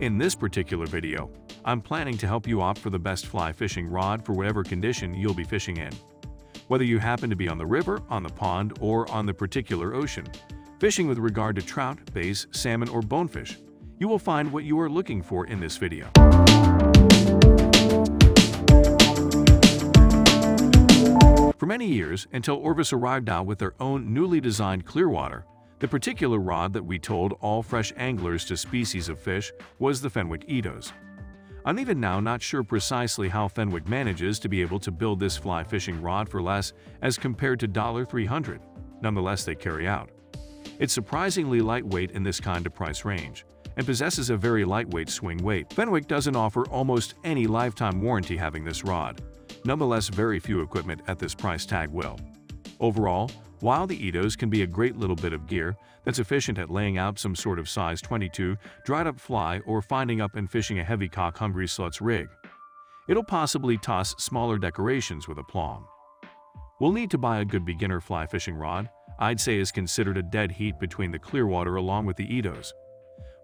In this particular video, I'm planning to help you opt for the best fly fishing rod for whatever condition you'll be fishing in. Whether you happen to be on the river, on the pond, or on the particular ocean, fishing with regard to trout, bass, salmon, or bonefish, you will find what you are looking for in this video. For many years, until Orvis arrived out with their own newly designed Clearwater, the particular rod that we told all fresh anglers to species of fish was the Fenwick Eidos. I'm even now not sure precisely how Fenwick manages to be able to build this fly fishing rod for less as compared to $300. Nonetheless, they carry out. It's surprisingly lightweight in this kind of price range and possesses a very lightweight swing weight. Fenwick doesn't offer almost any lifetime warranty having this rod. Nonetheless, very few equipment at this price tag will. Overall, while the Eidos can be a great little bit of gear that's efficient at laying out some sort of size 22 dried-up fly or finding up and fishing a heavy cock-hungry sluts rig, it'll possibly toss smaller decorations with aplomb. We'll need to buy a good beginner fly fishing rod. I'd say is considered a dead heat between the Clearwater along with the Eidos.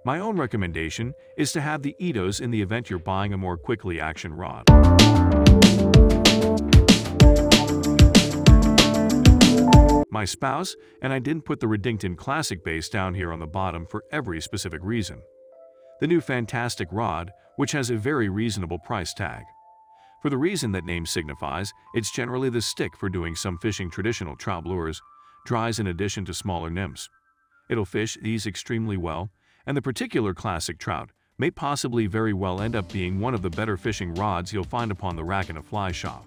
My own recommendation is to have the Eidos in the event you're buying a more quickly action rod. My spouse and I didn't put the Redington Classic base down here on the bottom for every specific reason. The new fantastic rod, which has a very reasonable price tag. For the reason that name signifies, it's generally the stick for doing some fishing traditional trout lures, dries in addition to smaller nymphs. It'll fish these extremely well, and the particular classic trout may possibly very well end up being one of the better fishing rods you'll find upon the rack in a fly shop.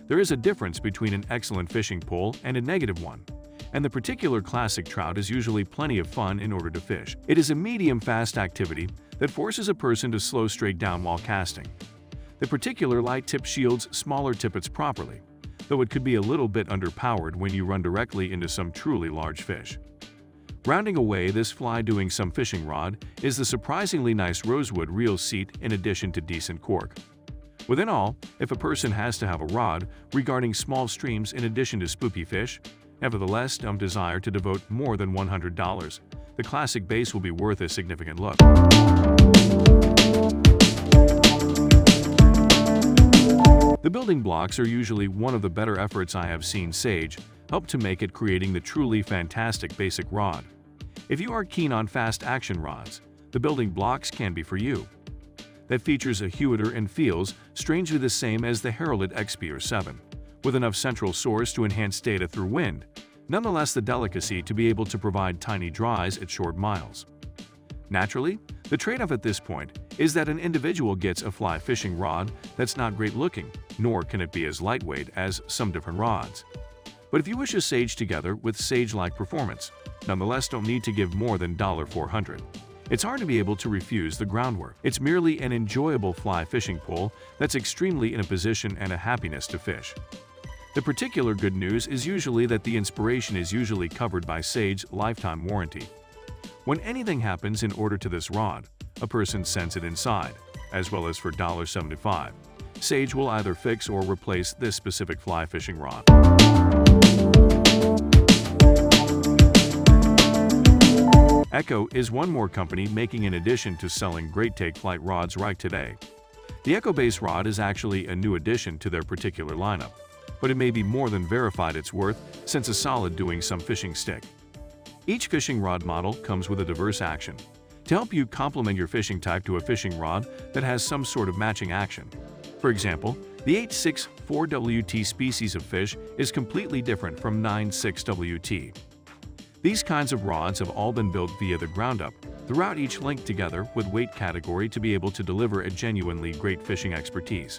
There is a difference between an excellent fishing pole and a negative one, and the particular classic trout is usually plenty of fun in order to fish. It is a medium-fast activity that forces a person to slow straight down while casting. The particular light tip shields smaller tippets properly, though it could be a little bit underpowered when you run directly into some truly large fish. Rounding away this fly doing some fishing rod is the surprisingly nice rosewood reel seat in addition to decent cork. Within all, if a person has to have a rod regarding small streams in addition to spoopy fish, nevertheless don't desire to devote more than $100, the classic base will be worth a significant look. The building blocks are usually one of the better efforts I have seen Sage help to make it, creating the truly fantastic basic rod. If you are keen on fast action rods, the building blocks can be for you. That features a Hewitter and feels strangely the same as the Heralded XP 7, with enough central source to enhance data through wind, nonetheless the delicacy to be able to provide tiny dries at short miles. Naturally, the trade-off at this point is that an individual gets a fly fishing rod that's not great looking, nor can it be as lightweight as some different rods. But if you wish a Sage together with Sage-like performance, nonetheless don't need to give more than $400. It's hard to be able to refuse the groundwork. It's merely an enjoyable fly fishing pole that's extremely in a position and a happiness to fish. The particular good news is usually that the inspiration is usually covered by Sage lifetime warranty. When anything happens in order to this rod, a person sends it inside, as well as for $75. Sage will either fix or replace this specific fly fishing rod. Echo is one more company making an addition to selling great take flight rods right today. The Echo base rod is actually a new addition to their particular lineup, but it may be more than verified its worth since a solid doing some fishing stick. Each fishing rod model comes with a diverse action to help you complement your fishing type to a fishing rod that has some sort of matching action. For example, the 8.6 4WT species of fish is completely different from 9.6 WT. These kinds of rods have all been built via the ground up, throughout each linked together with weight category to be able to deliver a genuinely great fishing expertise.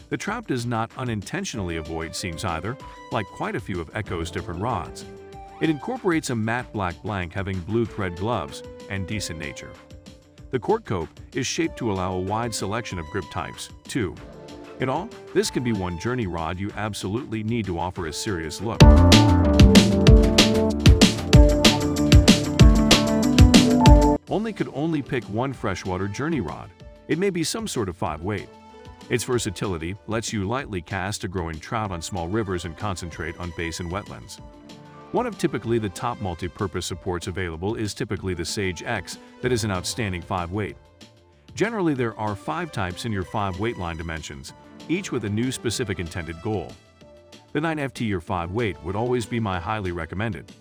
The trout does not unintentionally avoid seams either, like quite a few of Echo's different rods. It incorporates a matte black blank having blue thread gloves and decent nature. The cork cope is shaped to allow a wide selection of grip types, too. In all, this can be one journey rod you absolutely need to offer a serious look. Could only pick one freshwater journey rod. It may be some sort of 5-weight. Its versatility lets you lightly cast a growing trout on small rivers and concentrate on basin wetlands. One of typically the top multi-purpose supports available is typically the Sage X that is an outstanding 5-weight. Generally, there are 5 types in your 5 weight line dimensions, each with a new specific intended goal. The 9FT or 5 weight would always be my highly recommended.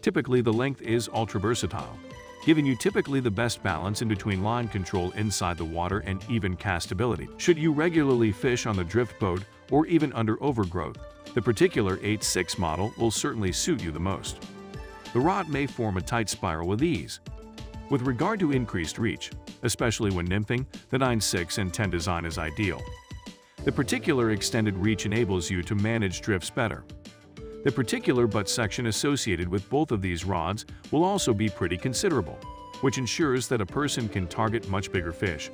Typically, the length is ultra versatile, giving you typically the best balance in between line control inside the water and even castability. Should you regularly fish on the drift boat or even under overgrowth, the particular 8.6 model will certainly suit you the most. The rod may form a tight spiral with ease. With regard to increased reach, especially when nymphing, the 9.6 and 10 design is ideal. The particular extended reach enables you to manage drifts better. The particular butt section associated with both of these rods will also be pretty considerable, which ensures that a person can target much bigger fish.